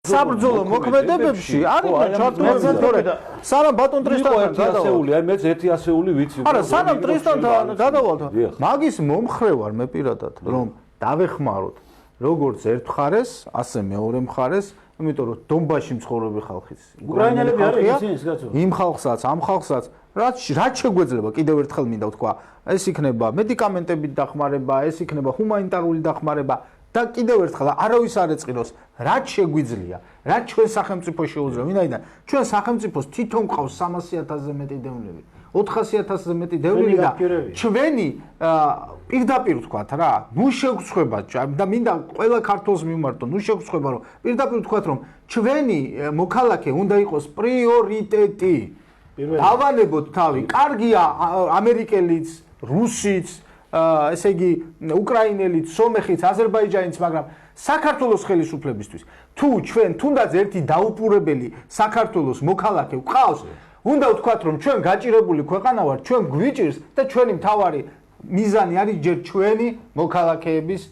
საბრძოლო მოქმედებებში არის ჩართულები თორე სანამ ბატონ ტრისტანთან გადავალ აი მეც ერთი ასეული ვიცი არა სანამ ტრისტანთან გადავალ მაგის მომხრე ვარ მე პირადად რომ დავეხმაროთ როგორც ერთ მხარეს ასე მეორე მხარეს იმიტომ რომ დონბასში მცხოვრები ხალხის უკრაინელები არის ისინი კაცო იმ ხალხსაც ამ ხალხსაც რაც შეგვეძლება კიდევ ერთხელ მინდა ვთქვა ეს იქნება მედიკამენტებით დახმარება ეს იქნება ჰუმანიტარული დახმარება და კიდევ ერთხელ არავის არ ეწყიროს რაც შეგვიძლია რაც ჩვენ სახელმწიფო შეუძლია ვინაიდან ჩვენ სახელმწიფოს თვითონ ყავს 300,000-ზე მეტი დევნილი 400,000-ზე მეტი დევნილი და ჩვენი პირდაპირ ვთქვათ რა ნუ შეგხვდება და მინდა ყველა ქართულს მიმართო ნუ შეგხვდება რომ პირდაპირ ვთქვათ რომ ჩვენი მოქალაქე უნდა იყოს პრიორიტეტი დავანებოთ თავი კარგია ამერიკელიც რუსიც ესე იგი უკრაინელიც სომეხიც აზერბაიჯანიც მაგრამ საქართველოს ხელისუფლებისთვის თუ ჩვენ თუნდაც ერთი დაუპურებელი საქართველოს მოქალაქე ვყავს უნდა ვთქვათ რომ ჩვენ გაჭირებული ქვეყანა ვართ ჩვენ გვიჭირს და ჩვენი მთავარი მიზანი არის ჯერ ჩვენი მოქალაქეების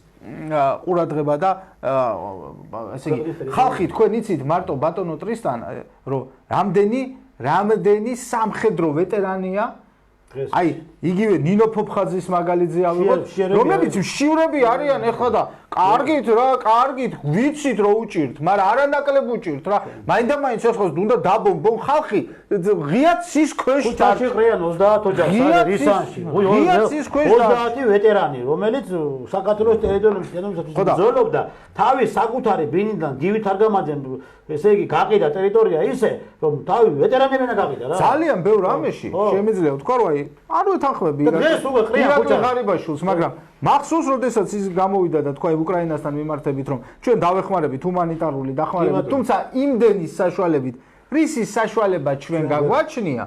ყურადღება და ესე იგი ხალხი თქვენ იცით მარტო ბატონო ტრისტან რომ რამდენი სამხედრო ვეტერანია აი იგივე ნინო ფოფხაძის მაგალითზე ავიღოთ რომლებიც მშივრები არიან ეხლა და კარგით რა კარგით ვიცით რომ უჭირთ მაგრამ არანაკლებ უჭირთ რა მაინდა-მაინც ეხლა უნდა დაბომბონ ხალხი ღიად ცის ქვეშ ხუთაში ყრიან 30 ოჯახს არის რისანში 30 ვეტერანი რომელიც საქართველოს ტერიტორიაზე დენომისათვის ბრძოლობდა თავის საკუთარი ბინიდან დივით არ გამაძენ ესე იგი გაყიდა ტერიტორია ისე რომ თავი ვეტერანები უნდა გაყიდა რა ძალიან ბევრ ამეში შემიძლია ვთქვა რომ აი არ ვეთანხმები დღეს უკვე ყრიან ხუჭა ღარიბაშვილს მაგრამ მახსოვს როდესაც ის გამოვიდა და თქვა უკრაინასთან მიმართებით რომ ჩვენ დავეხმარებით ჰუმანიტარული დახმარებით თუმცა იმდენი საშუალებით რისის საშუალება ჩვენ გაგვაჩნია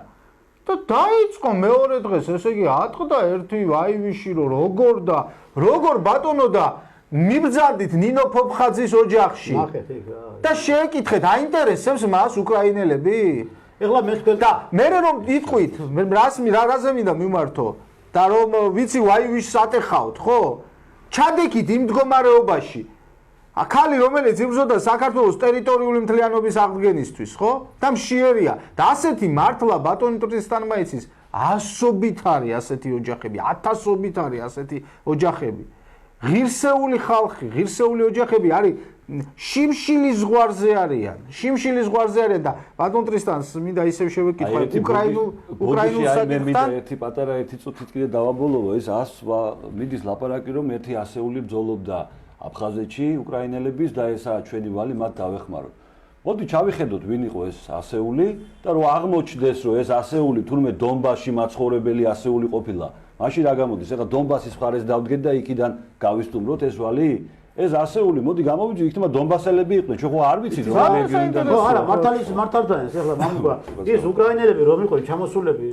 და დაიწყო მეორე დღეს ესე იგი ატყდა ერთი ვაივიში რომ როგორ ბატონო და მიბრძანდით ნინო ფოფხაძის ოჯახში და შეეკითხეთ აინტერესებს მას უკრაინელები ეხლა მე თქვენ და მე რომ იტყვით რაზე მინდა მიმართო და რომ ვიცი ვაივიშს ატეხავთ ხო ჩადეკით იმ მდგომარეობაში ახალი რომელიც იბრძოდა საქართველოს ტერიტორიული მთლიანობის აღდგენისთვის ხო და მშიერია და ასეთი მართლა ბატონი ტრისტანმა იცის ასობით არის ასეთი ოჯახები 1000-ობით არის ასეთი ოჯახები ღირსეული ხალხი ღირსეული ოჯახები არის შიმშილის ზღვარზე არიან და ბატონ ტრისტანს მინდა ისევ შევეკითხა უკრაინულ საკითხთან ერთი პატარა ერთი წუთით კიდე დავაბოლოვო ეს 100 მიდის ლაპარაკი რომ ერთი ასეული ბრძოლობდა აფხაზეთში უკრაინელების და ესაა ჩვენი ვალი მათ დავეხმაროთ მოდი ჩავიხედოთ ვინ იყო ეს ასეული და რომ აღმოჩნდეს რომ ეს ასეული თურმე დონბასში მაცხოვრებელი ასეული ყოფილა მაშინ რა გამოდის ეხლა დონბასის მხარეს დავდგეთ და იქიდან გავისტუმროთ ეს ვალი ეს ასეული მოდი გამოვიძი იქნება დონბასელები იყვნენ ჩვენ ხო არ ვიცით რომ რეგიონიდან ხო არა მართალია ეხლა მამუკა ის უკრაინელები რომ იყო ჩამოსულები